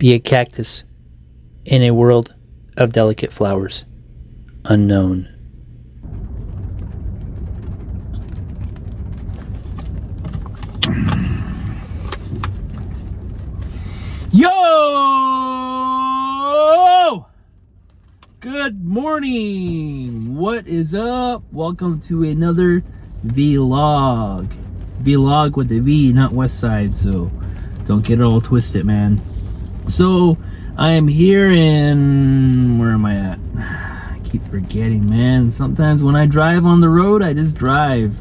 Be a cactus in a world of delicate flowers. Unknown. Yo! Good morning. What is up? Welcome to another vlog. Vlog with the V, not West Side, so don't get it all twisted, man. So I am here in, where am I at? I keep forgetting, man. Sometimes when I drive on the road, I just drive.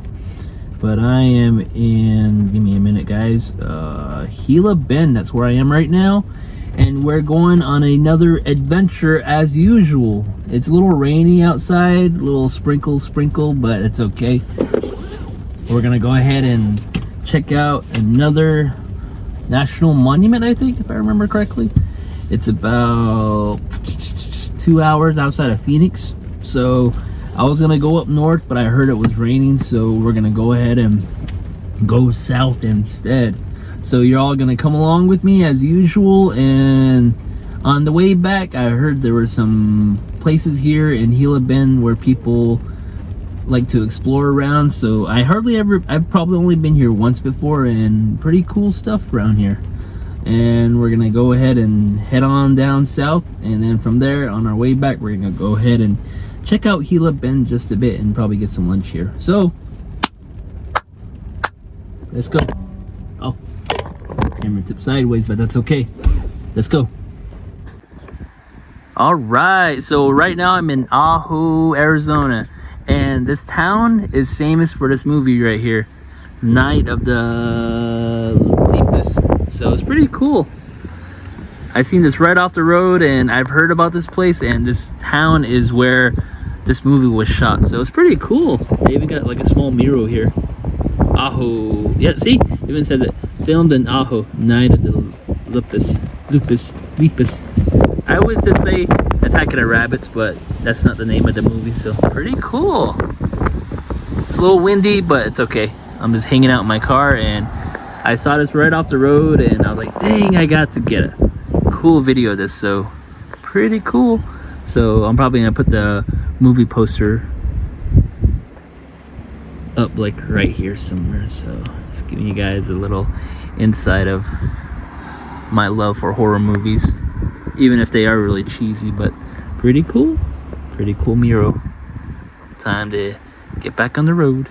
But I am in, give me a minute, guys, Gila Bend. That's where I am right now. And we're going on another adventure as usual. It's a little rainy outside, a little sprinkle, but it's okay. We're gonna go ahead and check out another national monument, I think, if I remember correctly. It's about 2 hours outside of Phoenix. So I was gonna go up north, but I heard it was raining, so we're gonna go ahead and go south instead. So you're all gonna come along with me as usual, and on the way back I heard there were some places here in Gila Bend where people like to explore around. So I've probably only been here once before, and pretty cool stuff around here. And we're gonna go ahead and head on down south, and then from there on our way back we're gonna go ahead and check out Gila Bend just a bit and probably get some lunch here. So let's go. Oh, camera tipped sideways, but that's okay. Let's go. All right, so right now I'm in Ajo, Arizona, and this town is famous for this movie right here, Night of the Lepus. So it's pretty cool. I seen this right off the road, and I've heard about this place, and this town is where this movie was shot. So it's pretty cool. They even got like a small mural here. Ajo. Yeah, see? It even says it. Filmed in Ajo, Night of the Lepus. I always just say Attack of the Rabbits, but that's not the name of the movie, so pretty cool. It's a little windy, but it's okay. I'm just hanging out in my car, and I saw this right off the road, and I was like, dang, I got to get a cool video of this, so pretty cool. So I'm probably gonna put the movie poster up like right here somewhere. So just giving you guys a little insight of my love for horror movies, even if they are really cheesy, but pretty cool mural. Time to get back on the road.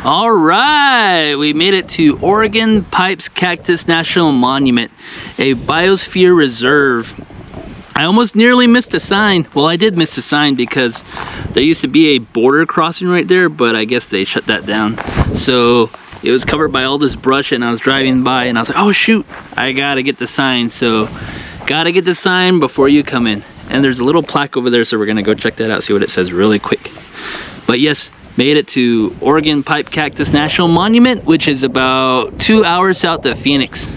All right, we made it to Oregon Pipes Cactus National Monument, a biosphere reserve. I almost nearly missed a sign. Well, I did miss a sign because there used to be a border crossing right there, but I guess they shut that down. So it was covered by all this brush, and I was driving by and I was like, oh shoot, I gotta get the sign. So gotta get the sign before you come in. And there's a little plaque over there, so we're gonna go check that out, see what it says really quick. But yes, made it to Oregon Pipe Cactus National Monument, which is about 2 hours south of Phoenix.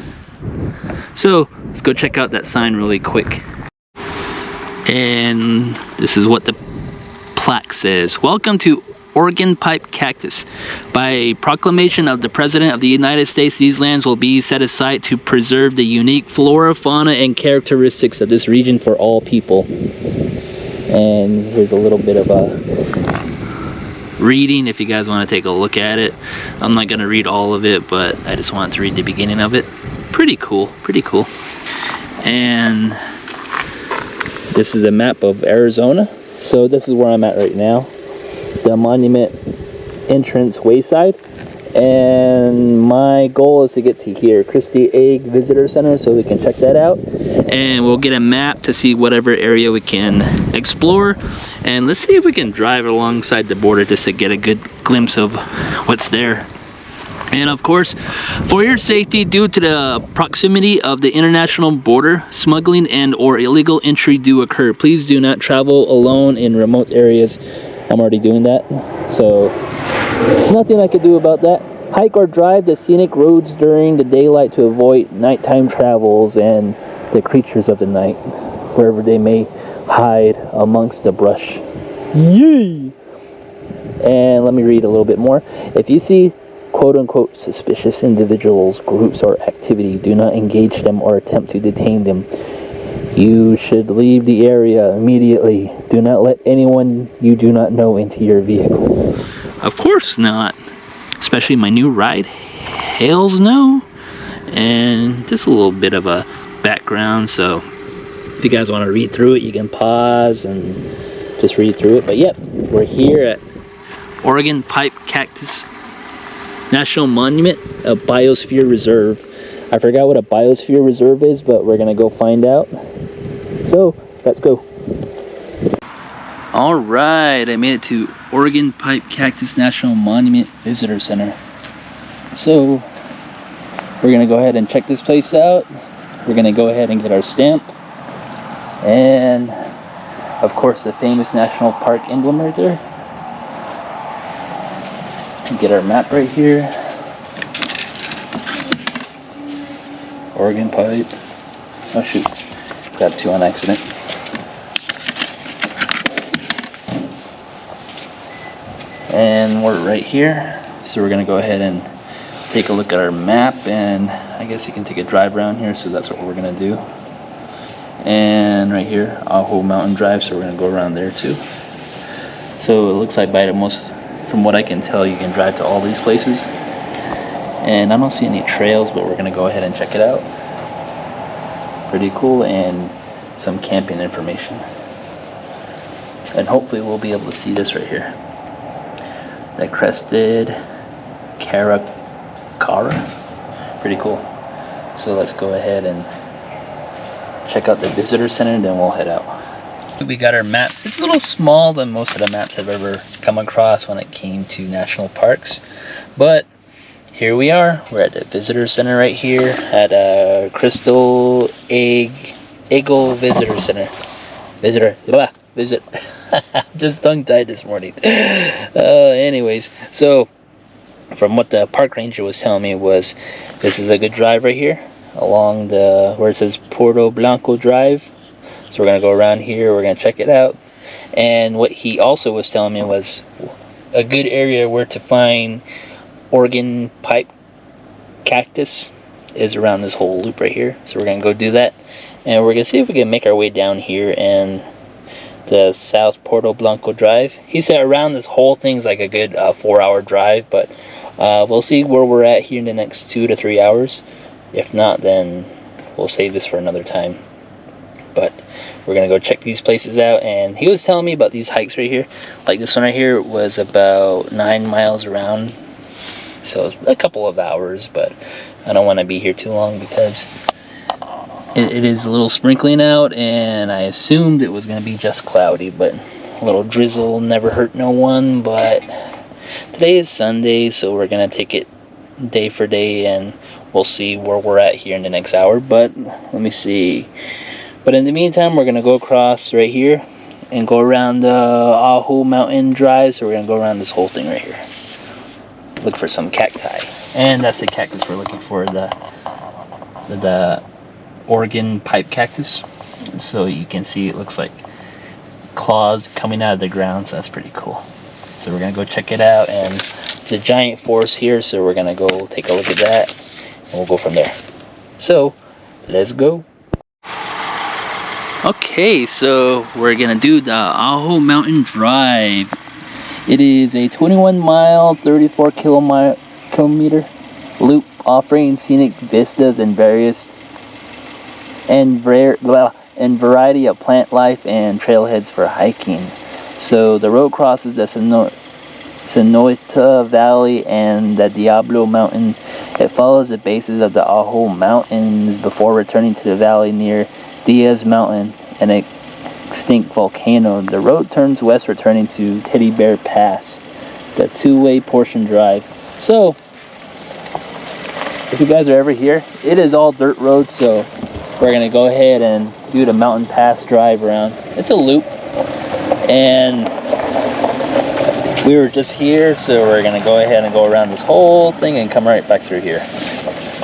So let's go check out that sign really quick. And this is what the plaque says. Welcome to Oregon Pipe Cactus. By proclamation of the President of the United States, these lands will be set aside to preserve the unique flora, fauna, and characteristics of this region for all people. And here's a little bit of a reading if you guys want to take a look at it. I'm not going to read all of it, but I just want to read the beginning of it. Pretty cool. And this is a map of Arizona. So this is where I'm at right now, the monument entrance wayside, and my goal is to get to here, Christie Egg Visitor Center, so we can check that out, and we'll get a map to see whatever area we can explore, and let's see if we can drive alongside the border just to get a good glimpse of what's there. And of course, for your safety, due to the proximity of the international border, smuggling and or illegal entry do occur. Please do not travel alone in remote areas. I'm already doing that, so nothing I could do about that. Hike or drive the scenic roads during the daylight to avoid nighttime travels and the creatures of the night, wherever they may hide amongst the brush. Yay! And let me read a little bit more. If you see quote-unquote suspicious individuals, groups, or activity. Do not engage them or attempt to detain them. You should leave the area immediately. Do not let anyone you do not know into your vehicle. Of course not. Especially my new ride. Hells no. And just a little bit of a background, so if you guys want to read through it, you can pause and just read through it. But yep, we're here at Oregon Pipe Cactus National Monument, a Biosphere Reserve. I forgot what a Biosphere Reserve is, but we're gonna go find out. So let's go. All right, I made it to Oregon Pipe Cactus National Monument Visitor Center. So we're gonna go ahead and check this place out. We're gonna go ahead and get our stamp, and of course the famous national park emblem right there. Get our map right here. Oregon Pipe. Oh shoot, grabbed two on accident. And we're right here, so we're gonna go ahead and take a look at our map, and I guess you can take a drive around here, so that's what we're gonna do. And right here, Ajo Mountain Drive, so we're gonna go around there too. So it looks like by the most, from what I can tell, you can drive to all these places. And I don't see any trails, but we're gonna go ahead and check it out. Pretty cool, and some camping information. And hopefully we'll be able to see this right here. The crested Caracara. Pretty cool. So let's go ahead and check out the visitor center, and then we'll head out. We got our map. It's a little small than most of the maps I've ever come across when it came to national parks, but here we are. We're at the visitor center right here at Crystal Eagle Visitor Center. Visit. Just tongue-tied this morning. Anyways, so from what the park ranger was telling me was this is a good drive right here along the where it says Puerto Blanco Drive. So we're gonna go around here, we're gonna check it out. And what he also was telling me was a good area where to find Oregon Pipe Cactus is around this whole loop right here. So we're gonna go do that, and we're gonna see if we can make our way down here and the South Puerto Blanco Drive. He said around this whole thing's like a good 4-hour drive, but we'll see where we're at here in the next 2 to 3 hours. If not, then we'll save this for another time. But we're gonna go check these places out. And he was telling me about these hikes right here. Like this one right here was about 9 miles around, so a couple of hours, but I don't want to be here too long because it is a little sprinkling out, and I assumed it was going to be just cloudy, but a little drizzle never hurt no one. But today is Sunday, so we're going to take it day for day, and we'll see where we're at here in the next hour. But let me see. But in the meantime, we're going to go across right here and go around the Ajo Mountain Drive. So we're going to go around this whole thing right here. Look for some cacti. And that's the cactus we're looking for, the Oregon Pipe Cactus. So you can see it looks like claws coming out of the ground, so that's pretty cool. So we're going to go check it out, and the giant forest here, so we're going to go take a look at that, and we'll go from there. So, let's go. Okay, so we're gonna do the Ajo Mountain Drive. It is a 21-mile, 34-kilometer loop offering scenic vistas and variety of plant life and trailheads for hiking. So the road crosses the Sonoita Valley and the Diablo Mountain. It follows the bases of the Ajo Mountains before returning to the valley near Diaz Mountain, an extinct volcano. The road turns west, returning to Teddy Bear Pass, the two-way portion drive. So, if you guys are ever here, it is all dirt roads, so we're going to go ahead and do the Mountain Pass drive around. It's a loop, and we were just here, so we're going to go ahead and go around this whole thing and come right back through here.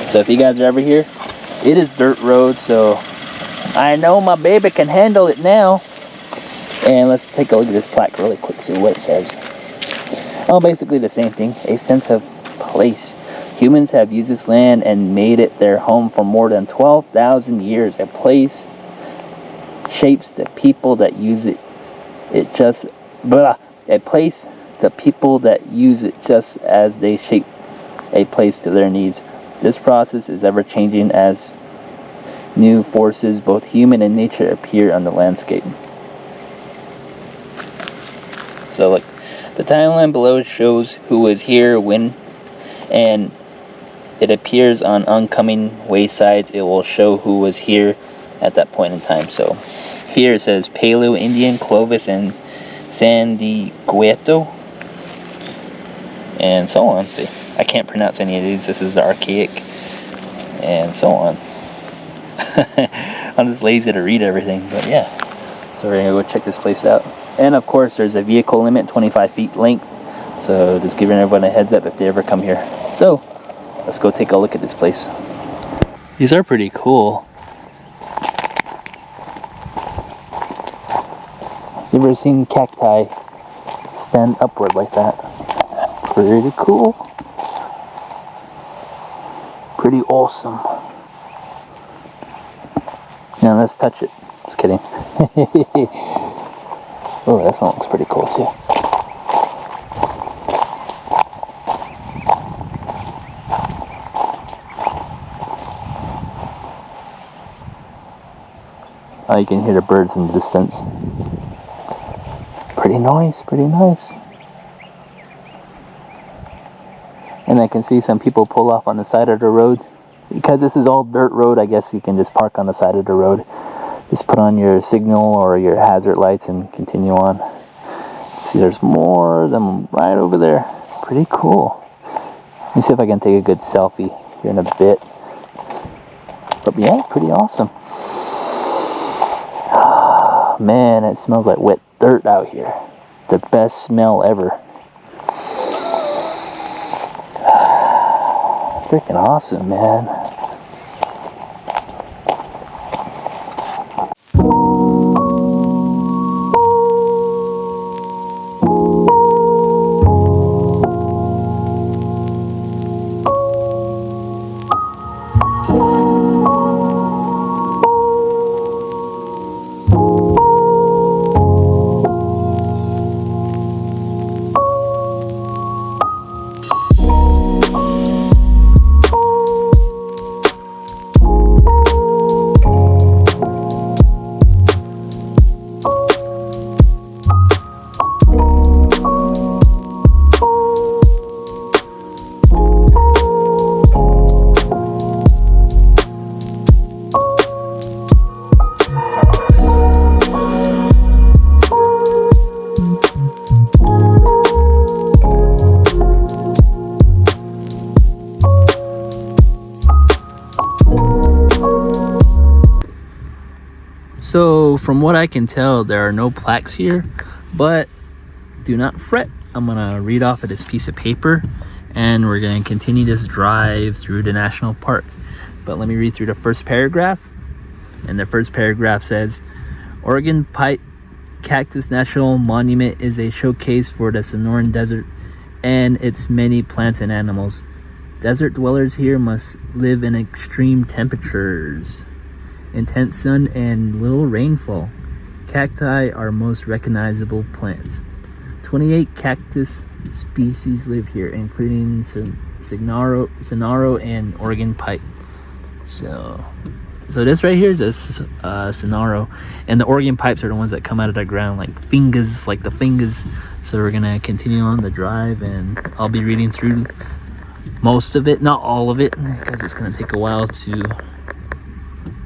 So if you guys are ever here, it is dirt road, so I know my baby can handle it now. And let's take a look at this plaque really quick, see what it says. Oh, basically the same thing. A sense of place. Humans have used this land and made it their home for more than 12,000 years. A place shapes the people that use it. A place, the people that use it just as they shape a place to their needs. This process is ever changing as new forces, both human and nature, appear on the landscape. So look, the timeline below shows who was here when, and it appears on oncoming waysides. It will show who was here at that point in time. So here it says Paleo-Indian, Clovis, and Sandiqueto, and so on. See, I can't pronounce any of these. This is the archaic, and so on. I'm just lazy to read everything, but yeah. So we're gonna go check this place out. And of course, there's a vehicle limit, 25 feet length. So just giving everyone a heads up if they ever come here. So let's go take a look at this place. These are pretty cool. You ever seen cacti stand upward like that? Pretty cool. Pretty awesome. Now let's touch it. Just kidding. Oh, that one looks pretty cool too. Oh, you can hear the birds in the distance. Pretty nice, pretty nice. And I can see some people pull off on the side of the road. Because this is all dirt road, I guess you can just park on the side of the road. Just put on your signal or your hazard lights and continue on. See, there's more of them right over there. Pretty cool. Let me see if I can take a good selfie here in a bit. But yeah, pretty awesome. Man, it smells like wet dirt out here. The best smell ever. Freaking awesome, man. So from what I can tell, there are no plaques here, but do not fret. I'm gonna read off of this piece of paper and we're gonna continue this drive through the national park. But let me read through the first paragraph. And the first paragraph says, Oregon Pipe Cactus National Monument is a showcase for the Sonoran Desert and its many plants and animals. Desert dwellers here must live in extreme temperatures, intense sun, and little rainfall. Cacti are most recognizable plants. 28 cactus species live here, including Sonaro and Oregon Pipe. So this right here is Sonaro, and the Oregon Pipes are the ones that come out of the ground like fingers, like the fingers. So we're gonna continue on the drive, and I'll be reading through most of it, not all of it, because it's gonna take a while to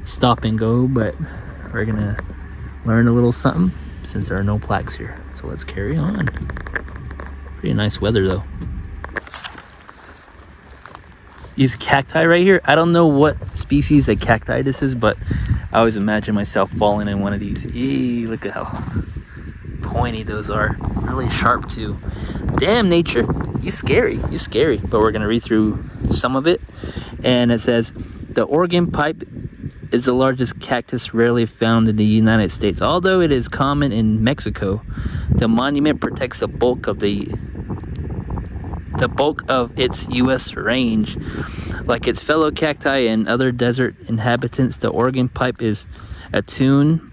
stop and go, but we're gonna learn a little something since there are no plaques here. So let's carry on. Pretty nice weather though. These cacti right here, I don't know what species of cacti this is, but I always imagine myself falling in one of these. Eee, look at how pointy those are. Really sharp too. Damn, nature, you're scary. But we're gonna read through some of it. And it says, the Oregon Pipe is the largest cactus rarely found in the United States. Although it is common in Mexico, the monument protects the bulk of the the bulk of its U.S. range. Like its fellow cacti and other desert inhabitants, the Oregon pipe is attuned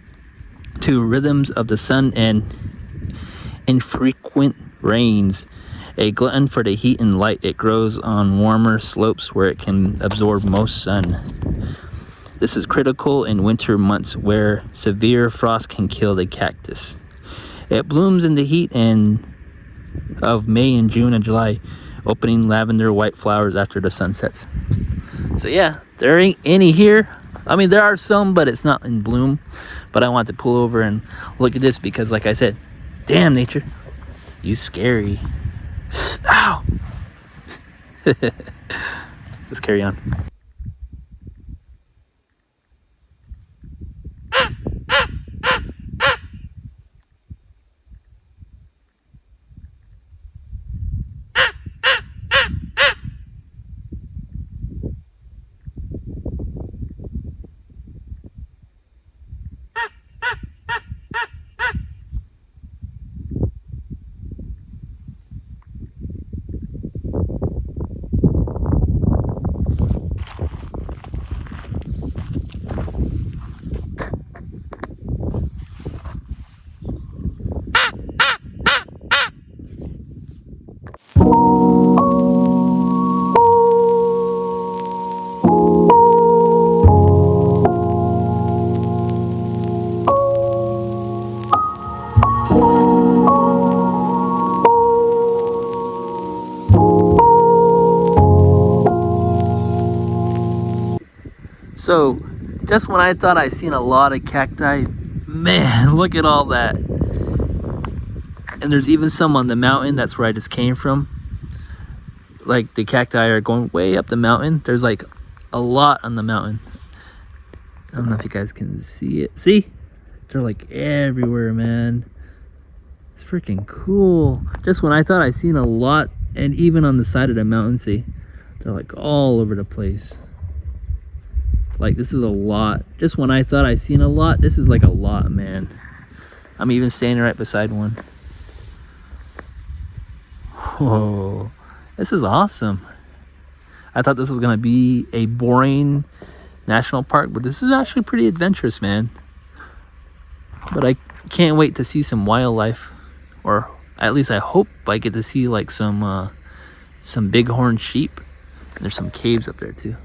to rhythms of the sun and infrequent rains. A glutton for the heat and light, it grows on warmer slopes where it can absorb most sun. This is critical in winter months where severe frost can kill the cactus. It blooms in the heat of May and June and July, opening lavender white flowers after the sun sets. So yeah, there ain't any here. I mean, there are some, but it's not in bloom. But I want to pull over and look at this because, like I said, damn nature, you scary. Ow! Let's carry on. So, just when I thought I seen a lot of cacti, man, look at all that. And there's even some on the mountain. That's where I just came from. Like the cacti are going way up the mountain. There's like a lot on the mountain. I don't know if you guys can see it. See? They're like everywhere, man. It's freaking cool. Just when I thought I seen a lot, and even on the side of the mountain, see? They're like all over the place. Like, this is a lot. Just when I thought I seen a lot, this is like a lot, man. I'm even standing right beside one. Whoa, this is awesome. I thought this was gonna be a boring national park, but this is actually pretty adventurous, man. But I can't wait to see some wildlife, or at least I hope I get to see like some bighorn sheep. And there's some caves up there too.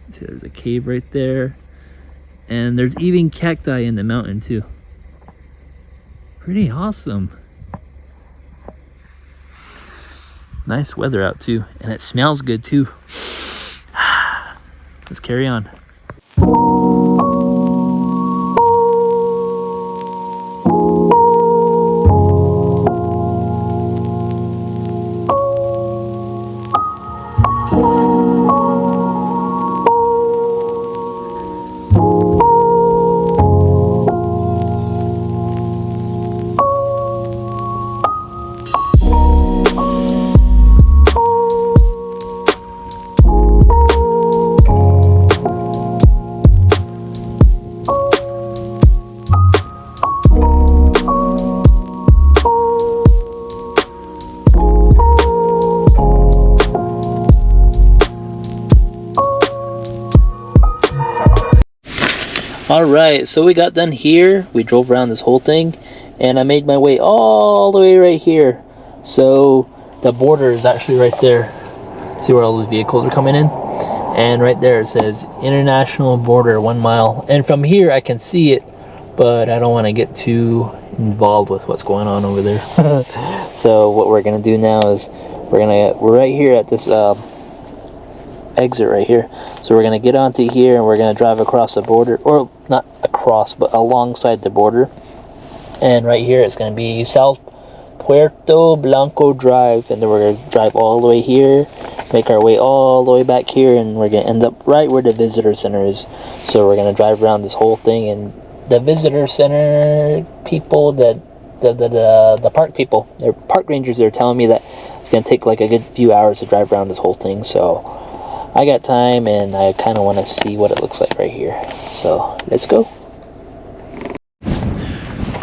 See, there's a cave right there, and there's even cacti in the mountain too. Pretty awesome. Nice weather out too, and it smells good too. Let's carry on. Alright, so we got done here. We drove around this whole thing, and I made my way all the way right here. So the border is actually right there. See where all those vehicles are coming in? And right there it says international border 1 mile. And from here I can see it, but I don't want to get too involved with what's going on over there. So what we're gonna do now is we're right here at this exit right here. So we're gonna get onto here and we're gonna drive across the border, or not across, but alongside the border. And right here it's gonna be South Puerto Blanco Drive, and then we're gonna drive all the way here, make our way all the way back here, and we're gonna end up right where the visitor center is. So we're gonna drive around this whole thing, and the visitor center people, the park people, they're park rangers, they're telling me that it's gonna take like a good few hours to drive around this whole thing. So I got time, and I kind of want to see what it looks like right here. So let's go.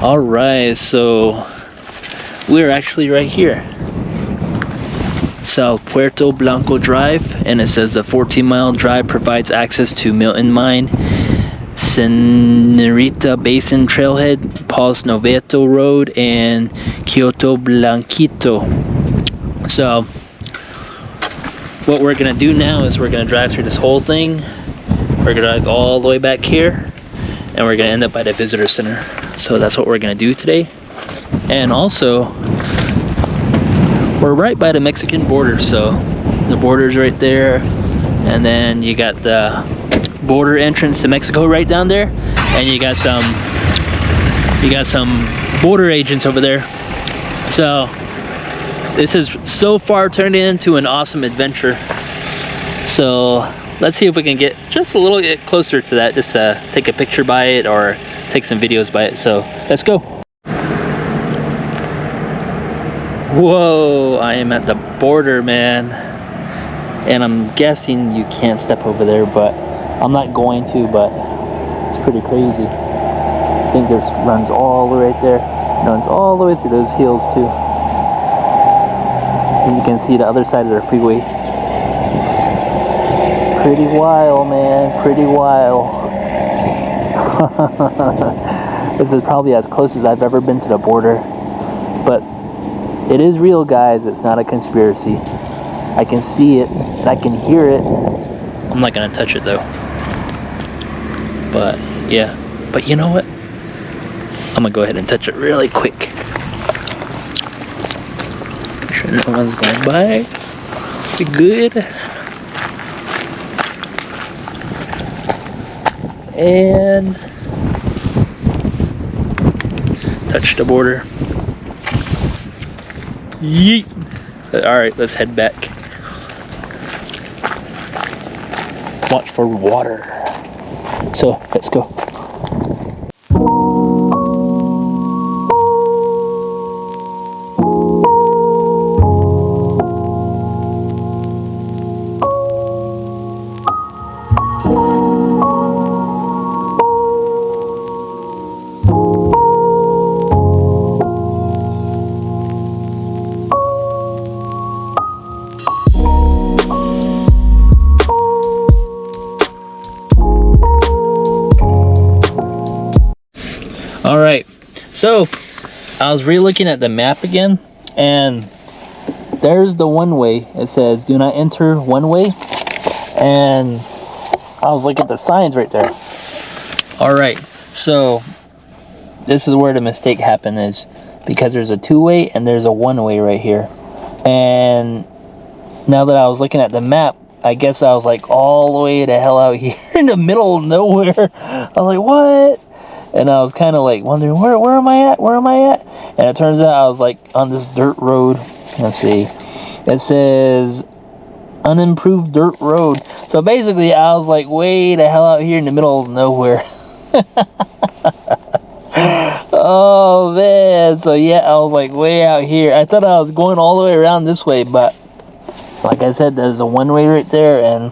All right, so we're actually right here. South Puerto Blanco Drive, and it says the 14-mile drive provides access to Milton Mine, Senorita Basin Trailhead, Paul's Noveto Road, and Kyoto Blanquito. So what we're gonna do now is we're gonna drive through this whole thing. We're gonna drive all the way back here, and we're gonna end up by the visitor center. So that's what we're gonna do today. And also, we're right by the Mexican border, so the border's right there, and then you got the border entrance to Mexico right down there, and you got some border agents over there. So this has so far turned into an awesome adventure. So let's see if we can get just a little bit closer to that, just take a picture by it or take some videos by it. So let's go. Whoa, I am at the border, man. And I'm guessing you can't step over there, but I'm not going to, but it's pretty crazy. I think this runs all the way right there. It runs all the way through those hills too. And you can see the other side of the freeway. Pretty wild, man, pretty wild. This is probably as close as I've ever been to the border. But it is real, guys. It's not a conspiracy. I can see it and I can hear it. I'm not gonna touch it though. But yeah, but you know what? I'm gonna go ahead and touch it really quick. Make sure no one's going by. Be good. And touch the border. Yeet. Alright, let's head back. Watch for water. So, let's go. Alright, so I was re-looking at the map again, and there's the one way. It says do not enter one way, and I was looking at the signs right there. Alright, so this is where the mistake happened, is because there's a two-way and there's a one-way right here. And now that I was looking at the map, I guess I was like all the way the hell out here in the middle of nowhere. I was like, what? And I was kind of like wondering, where am I at? Where am I at? And it turns out I was like on this dirt road. Let's see. It says unimproved dirt road. So basically I was like way the hell out here in the middle of nowhere. Oh man. So yeah, I was like way out here. I thought I was going all the way around this way, but like I said, there's a one-way right there, and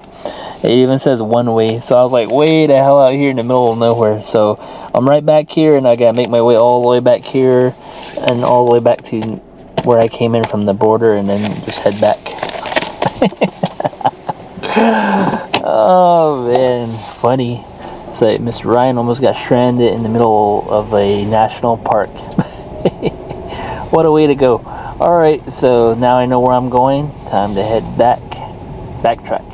it even says one way. So I was like way the hell out here in the middle of nowhere. So I'm right back here, and I gotta make my way all the way back here and all the way back to where I came in from the border, and then just head back. Oh man, funny. It's like Mr. Ryan almost got stranded in the middle of a national park. What a way to go. Alright, so now I know where I'm going. Time to head back. Backtrack.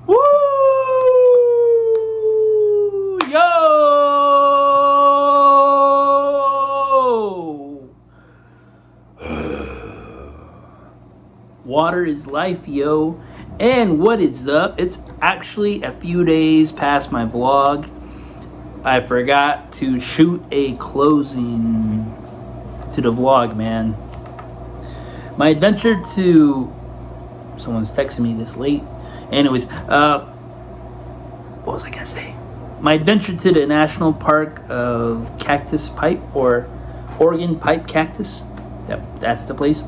Woo! Yo! Water is life, yo. And what is up? It's actually a few days past my vlog. I forgot to shoot a closing to the vlog, man. My adventure to... Someone's texting me this late. Anyways, what was I gonna say? My adventure to the National Park of Cactus Pipe, or Oregon Pipe Cactus. Yep, that's the place.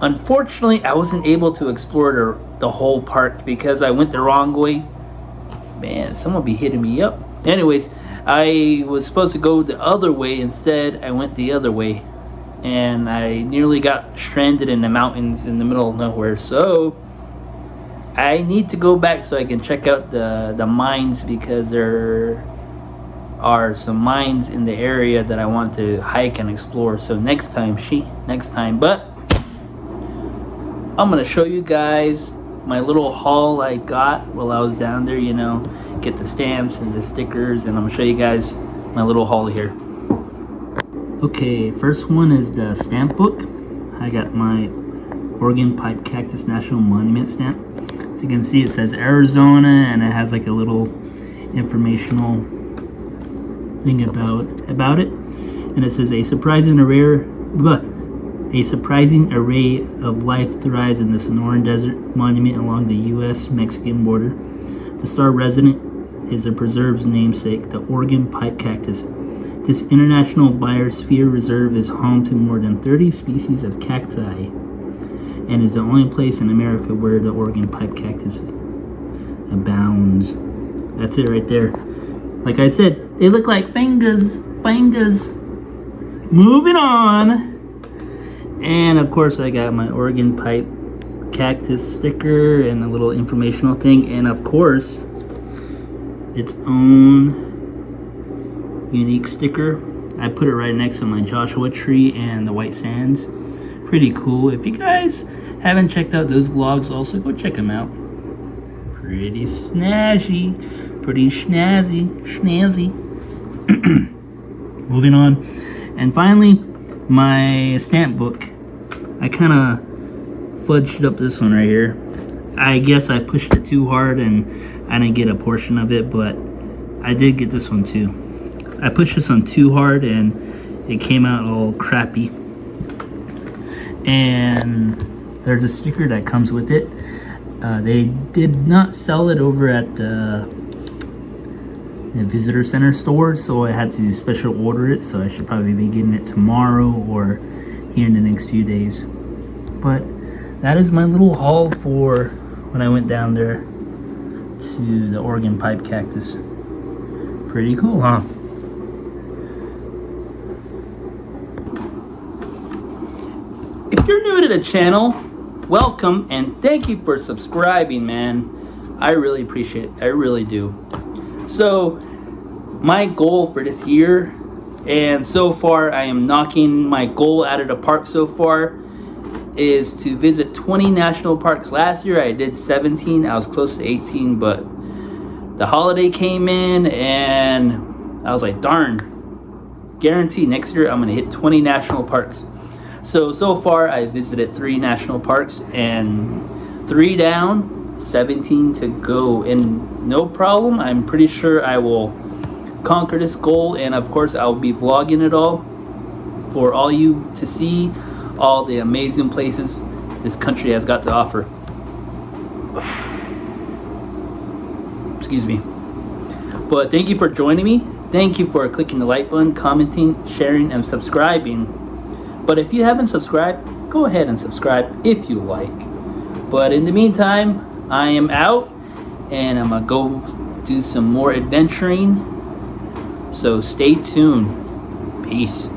Unfortunately, I wasn't able to explore the whole park because I went the wrong way. Man, someone be hitting me up. Anyways, I was supposed to go the other way. Instead, I went the other way. And I nearly got stranded in the mountains in the middle of nowhere. So, I need to go back so I can check out the mines, because there are some mines in the area that I want to hike and explore. So next time. But I'm gonna show you guys my little haul I got while I was down there, you know, get the stamps and the stickers, and I'm gonna show you guys my little haul here. Okay, first one is the stamp book. I got my Oregon Pipe Cactus National Monument stamp. So you can see it says Arizona, and it has like a little informational thing about it, and it says a surprising array of life thrives in the Sonoran Desert Monument along the U.S.-Mexican border. The star resident is the preserve's namesake, the Oregon Pipe Cactus. This international biosphere reserve is home to more than 30 species of cacti and is the only place in America where the Oregon Pipe Cactus abounds. That's it right there. Like I said, they look like fingers. Moving on. And of course I got my Oregon Pipe Cactus sticker and a little informational thing, and of course its own unique sticker. I put it right next to my Joshua tree and the white sands. Pretty cool. If you guys haven't checked out those vlogs, also go check them out. Pretty snazzy. Moving on. And finally, my stamp book. I kind of fudged up this one right here. I guess I pushed it too hard and I didn't get a portion of it, but I did get this one too. I pushed this one too hard and it came out all crappy. And there's a sticker that comes with it. They did not sell it over at the visitor center store, so I had to special order it, so I should probably be getting it tomorrow or here in the next few days. But that is my little haul for when I went down there to the Oregon Pipe Cactus. Pretty cool, huh? If you're new to the channel, welcome and thank you for subscribing, man. I really appreciate it. I really do. So, my goal for this year, and so far I am knocking my goal out of the park so far, is to visit 20 national parks. Last year I did 17. I was close to 18, but the holiday came in and I was like, darn, guarantee next year I'm gonna hit 20 national parks. So far I visited 3 national parks and 3 down, 17 to go, and no problem. I'm pretty sure I will conquer this goal, and of course I'll be vlogging it all for all you to see, all the amazing places this country has got to offer. Excuse me. But thank you for joining me. Thank you for clicking the like button, commenting, sharing, and subscribing. But if you haven't subscribed, go ahead and subscribe if you like. But in the meantime, I am out and I'm gonna go do some more adventuring. So stay tuned. Peace.